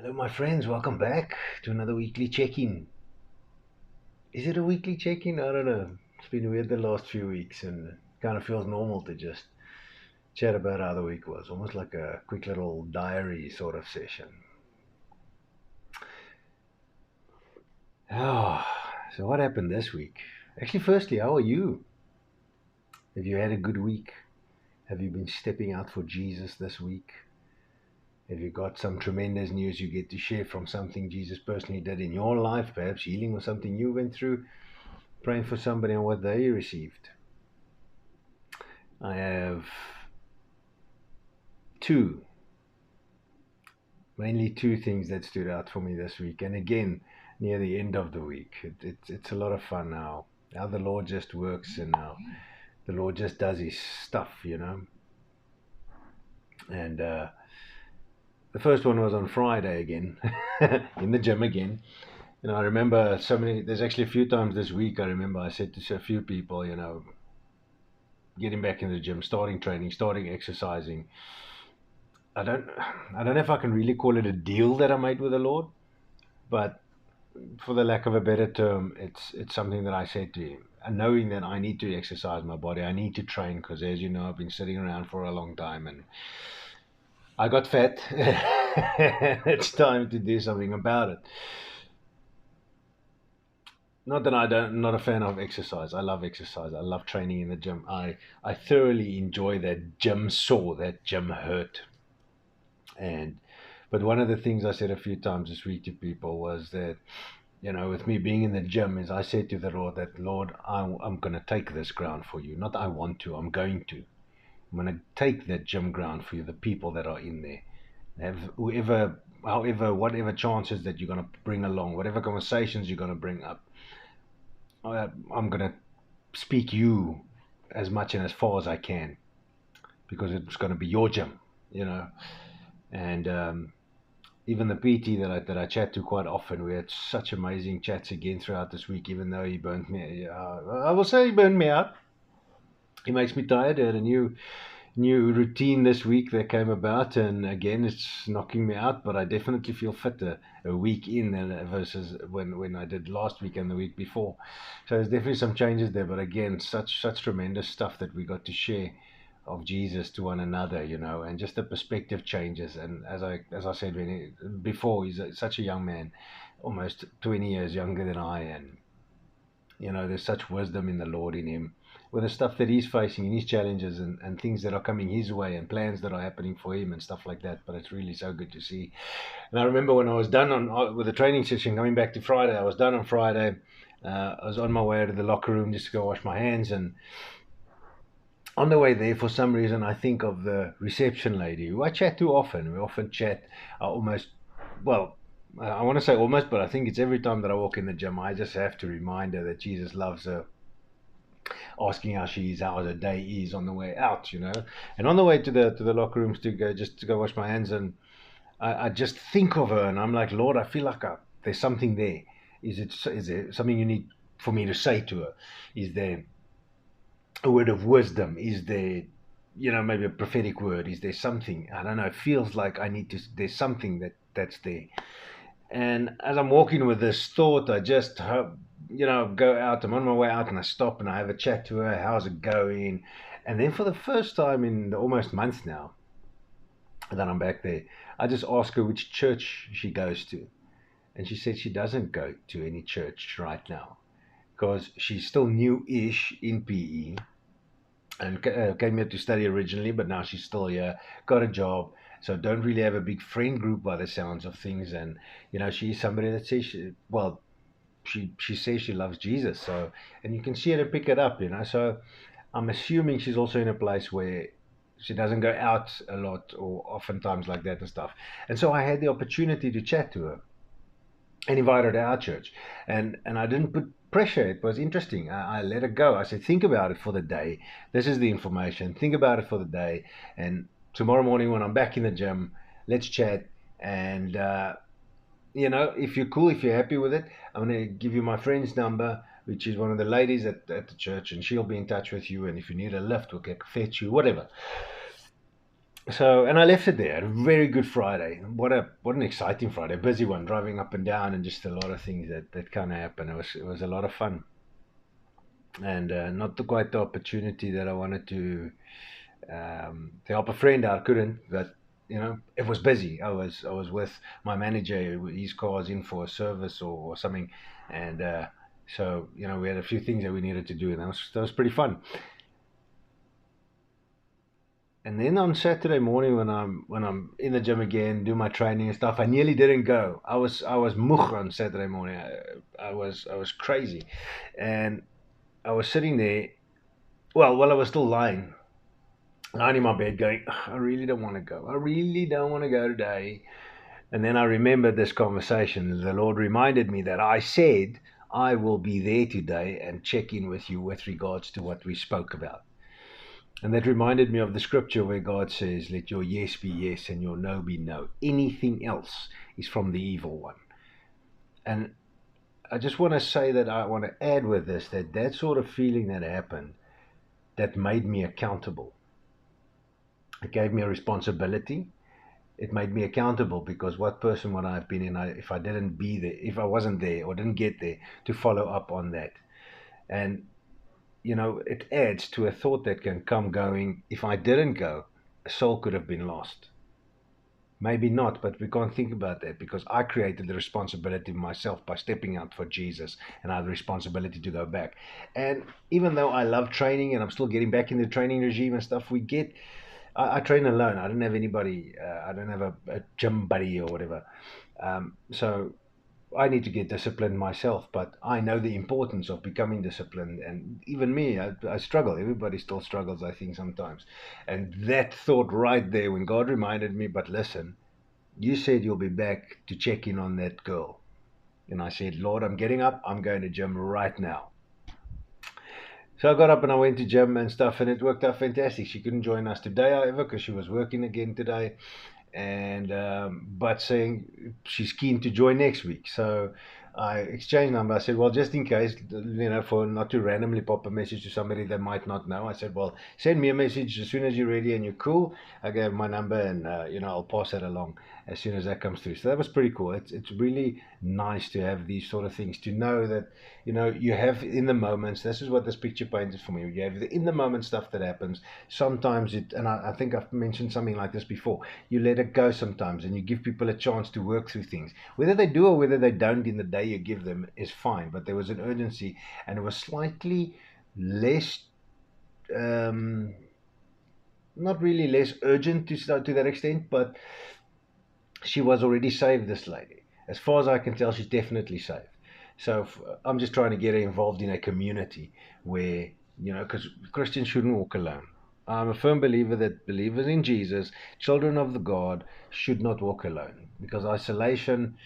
Hello, my friends. Welcome back to another weekly check-in. Is it a weekly check-in? I don't know. It's been weird the last few weeks, and it kind of feels normal to just chat about how the week was, almost like a quick little diary sort of session. Oh, so what happened this week? Actually, firstly, how are you? Have you had a good week? Have you been stepping out for Jesus this week? Have you got some tremendous news you get to share from something Jesus personally did in your life? Perhaps healing or something you went through? Praying for somebody and what they received. I have two, mainly two things that stood out for me this week. And again, near the end of the week, it's a lot of fun now. How the Lord just works and how the Lord just does his stuff. And the first one was on Friday again, in the gym again. I remember there's actually a few times this week I remember I said to a few people, getting back in the gym, starting training, starting exercising. I don't, I don't know if I can really call it a deal that I made with the Lord, but for the lack of a better term, it's something that I said to him. And knowing that I need to exercise my body, I need to train because, as you know, I've been sitting around for a long time and I got fat. It's time to do something about it. Not that not a fan of exercise. I love exercise. I love training in the gym. I thoroughly enjoy that gym sore, that gym hurt. And but one of the things I said a few times this week to people was that, with me being in the gym, is I said to the Lord that, Lord, I'm going to take this ground for you. Not I want to, I'm going to. I'm going to take that gym ground for you, the people that are in there. Have whoever, however, whatever chances that you're going to bring along, whatever conversations you're going to bring up, I'm going to speak you as much and as far as I can because it's going to be your gym, you know. And even the PT that I chat to quite often, we had such amazing chats again throughout this week. Even though he burnt me, I will say he burned me out. He makes me tired. I had a new routine this week that came about, and again, it's knocking me out. But I definitely feel fitter a week in versus when I did last week and the week before. So there's definitely some changes there. But again, such tremendous stuff that we got to share of Jesus to one another, and just the perspective changes. And as I said before, he's such a young man, almost 20 years younger than I, and there's such wisdom in the Lord in him, with the stuff that he's facing and his challenges and things that are coming his way and plans that are happening for him and stuff like that. But it's really so good to see. And I remember when I was done with the training session, coming back to Friday, I was done on Friday. I was on my way to the locker room just to go wash my hands, and on the way there, for some reason, I think of the reception lady who I chat to often. We often chat almost, well, I want to say almost, but I think it's every time that I walk in the gym, I just have to remind her that Jesus loves her, asking how she is, how her day is on the way out. And on the way to the locker rooms to go wash my hands, and I just think of her, and I'm like, Lord, I feel like there's something there. Is there something you need for me to say to her? Is there a word of wisdom? Is there, maybe a prophetic word? Is there something? I don't know. It feels like I need to. There's something that's there. And as I'm walking with this thought, I just go out. I'm on my way out, and I stop and I have a chat to her. How's it going? And then for the first time in almost months now that I'm back there, I just ask her which church she goes to, and she said she doesn't go to any church right now because she's still new-ish in PE and came here to study originally, but now she's still here, got a job, so don't really have a big friend group by the sounds of things. And she's somebody that says she says she loves Jesus, so, and you can see her pick it up. So I'm assuming she's also in a place where she doesn't go out a lot or oftentimes like that and stuff. And so I had the opportunity to chat to her and invite her to our church. And I didn't put pressure. It was interesting. I let her go. I said, think about it for the day. This is the information. Think about it for the day. And tomorrow morning when I'm back in the gym, let's chat. And, if you're cool, if you're happy with it, I'm going to give you my friend's number, which is one of the ladies at the church, and she'll be in touch with you. And if you need a lift, we'll get fetch you, whatever. So, and I left it there. A very good Friday. What an exciting Friday. A busy one, driving up and down, and just a lot of things that kind of happened. It was a lot of fun, and not quite the opportunity that I wanted to help a friend out. Couldn't, but it was busy. I was with my manager. His car was in for a service or something, and so we had a few things that we needed to do, and that was pretty fun. And then on Saturday morning, when I'm in the gym again, do my training and stuff, I nearly didn't go. I was mugh on Saturday morning. I was crazy, and I was sitting there. Well, while I was still lying in my bed, going, "Ugh, I really don't want to go. I really don't want to go today." And then I remembered this conversation. The Lord reminded me that I said I will be there today and check in with you with regards to what we spoke about. And that reminded me of the scripture where God says, "Let your yes be yes and your no be no. Anything else is from the evil one." And I just want to say that I want to add with this that sort of feeling that happened, that made me accountable. It gave me a responsibility. It made me accountable, because what person would I have been if I didn't be there, if I wasn't there or didn't get there to follow up on that? And it adds to a thought that can come going, if I didn't go, a soul could have been lost. Maybe not, but we can't think about that, because I created the responsibility myself by stepping out for Jesus, and I have the responsibility to go back. And even though I love training and I'm still getting back in the training regime and stuff, I train alone. I don't have anybody. I don't have a gym buddy or whatever. So I need to get disciplined myself. But I know the importance of becoming disciplined. And even me, I struggle. Everybody still struggles, I think, sometimes. And that thought right there, when God reminded me, but listen, you said you'll be back to check in on that girl. And I said, Lord, I'm getting up. I'm going to gym right now. So I got up and I went to gym and stuff, and it worked out fantastic. She couldn't join us today, however, because she was working again today, and but saying she's keen to join next week. So I exchanged number. I said, well, just in case, for not to randomly pop a message to somebody that might not know, I said, well, send me a message as soon as you're ready and you're cool. I gave my number, and I'll pass that along as soon as that comes through. So that was pretty cool. It's really nice to have these sort of things, to know that you have in the moments. This is what this picture painted for me. You have the in the moment stuff that happens. Sometimes and I think I've mentioned something like this before. You let it go sometimes, and you give people a chance to work through things. Whether they do or whether they don't in the day you give them is fine. But there was an urgency, and it was slightly less. Um, Not really less urgent to that extent, but she was already saved, this lady. As far as I can tell, she's definitely saved. So I'm just trying to get her involved in a community where, because Christians shouldn't walk alone. I'm a firm believer that believers in Jesus, children of the God, should not walk alone, because isolation,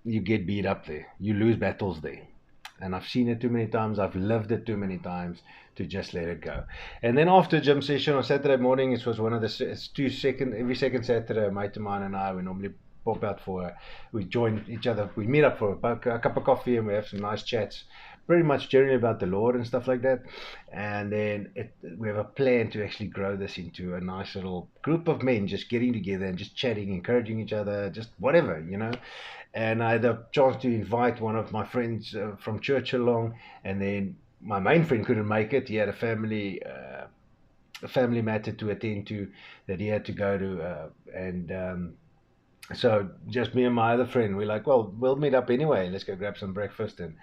you get beat up there. You lose battles there. And I've seen it too many times. I've lived it too many times to just let it go. And then after gym session on Saturday morning, it was one of the every second Saturday, a mate of mine and I, we normally pop out we join each other, we meet up for a cup of coffee, and we have some nice chats, pretty much generally about the Lord and stuff like that. And then we have a plan to actually grow this into a nice little group of men just getting together and just chatting, encouraging each other, just whatever. And I had a chance to invite one of my friends from church along, and then my main friend couldn't make it. He had a family matter to attend to that he had to go to, and so just me and my other friend, we're like, well, we'll meet up anyway. Let's go grab some breakfast. And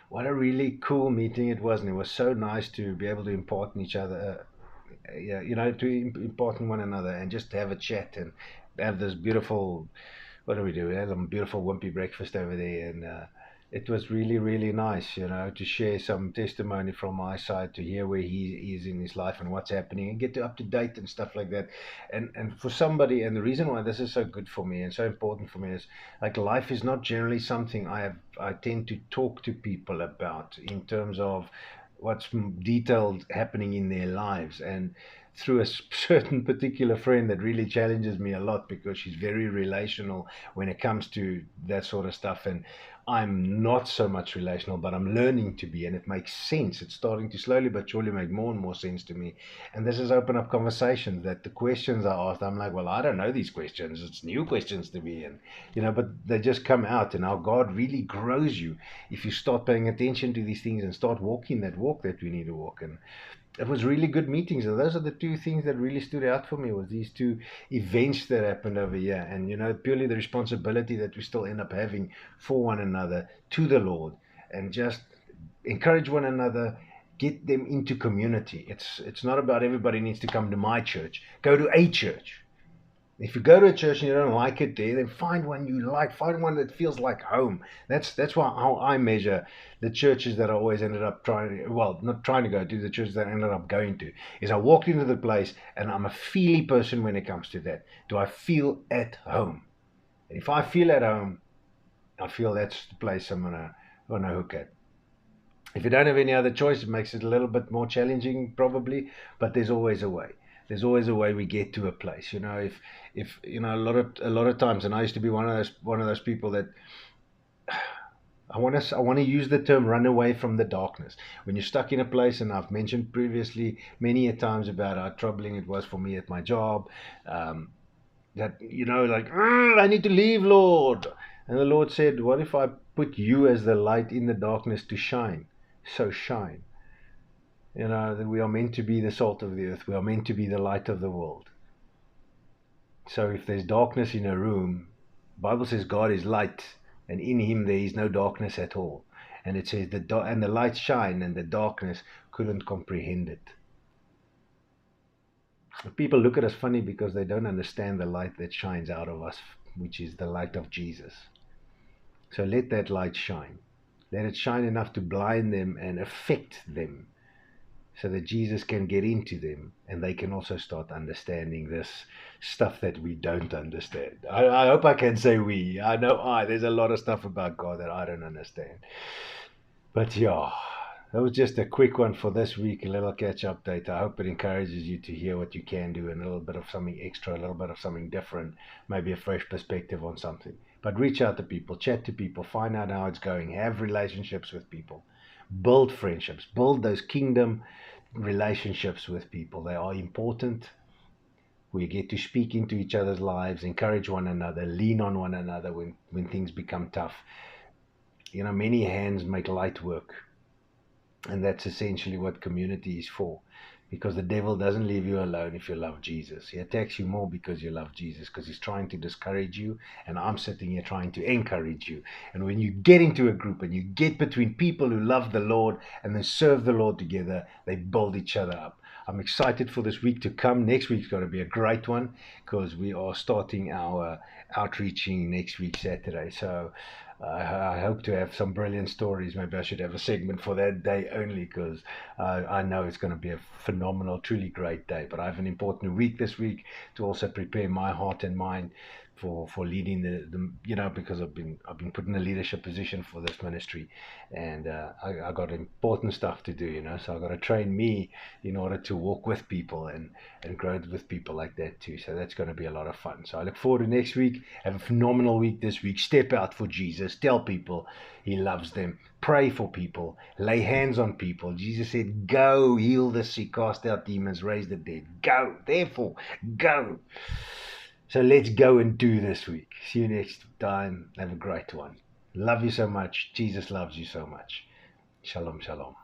what a really cool meeting it was, and it was so nice to be able to impart in each other, yeah, to impart in one another, and just have a chat and have this beautiful, what do we do? We had some beautiful wimpy breakfast over there, and it was really, really nice, to share some testimony from my side, to hear where he is in his life and what's happening, and get up to date and stuff like that. And for somebody, and the reason why this is so good for me and so important for me is, like, life is not generally something I tend to talk to people about in terms of what's detailed happening in their lives. And through a certain particular friend that really challenges me a lot because she's very relational when it comes to that sort of stuff. And I'm not so much relational, but I'm learning to be, and it makes sense. It's starting to slowly but surely make more and more sense to me. And this has opened up conversations that the questions I asked, I'm like, well, I don't know these questions. It's new questions to me. And, but they just come out. And how God really grows you if you start paying attention to these things and start walking that walk that we need to walk. And it was really good meetings, and those are the two things that really stood out for me, was these two events that happened over here. And purely the responsibility that we still end up having for one another, to the Lord, and just encourage one another, get them into community. It's not about everybody needs to come to my church. Go to a church. If you go to a church and you don't like it there, then find one you like. Find one that feels like home. That's why how I measure the churches that I always ended up trying. Well, not trying to go to, the churches that I ended up going to. Is I walked into the place and I'm a feely person when it comes to that. Do I feel at home? And if I feel at home, I feel that's the place I'm gonna hook at. If you don't have any other choice, it makes it a little bit more challenging, probably. But there's always a way. There's always a way we get to a place. If a lot of times, and I used to be one of those people that I want to use the term run away from the darkness. When you're stuck in a place, and I've mentioned previously many a times about how troubling it was for me at my job, that like, I need to leave, Lord. And the Lord said, what if I put you as the light in the darkness to shine? So shine. That we are meant to be the salt of the earth. We are meant to be the light of the world. So if there's darkness in a room, the Bible says God is light, and in him there is no darkness at all. And it says and the light shine, and the darkness couldn't comprehend it. People look at us funny because they don't understand the light that shines out of us, which is the light of Jesus. So let that light shine. Let it shine enough to blind them and affect them, so that Jesus can get into them and they can also start understanding this stuff that we don't understand. I hope I can say we. I know there's a lot of stuff about God that I don't understand. But yeah, that was just a quick one for this week, a little catch update. I hope it encourages you to hear what you can do, and a little bit of something extra, a little bit of something different, maybe a fresh perspective on something. But reach out to people, chat to people, find out how it's going, have relationships with people, build friendships, build those kingdom relationships with people. They are important. We get to speak into each other's lives, encourage one another, lean on one another when things become tough. Many hands make light work. And that's essentially what community is for. Because the devil doesn't leave you alone if you love Jesus. He attacks you more because you love Jesus, because he's trying to discourage you, and I'm sitting here trying to encourage you. And when you get into a group and you get between people who love the Lord and they serve the Lord together, they build each other up. I'm excited for this week to come. Next week's going to be a great one because we are starting our outreaching next week, Saturday. So I hope to have some brilliant stories. Maybe I should have a segment for that day only, because I know it's going to be a phenomenal, truly great day. But I have an important week this week to also prepare my heart and mind for leading the because I've been put in a leadership position for this ministry, and I got important stuff to do, so I got to train me in order to walk with people and grow with people like that too. So that's going to be a lot of fun. So I look forward to next week. Have a phenomenal week this week. Step out for Jesus. Tell people he loves them. Pray for people. Lay hands on people. Jesus said, go heal the sick, cast out demons, raise the dead. Go. Therefore, go. So let's go and do this week. See you next time. Have a great one. Love you so much. Jesus loves you so much. Shalom, shalom.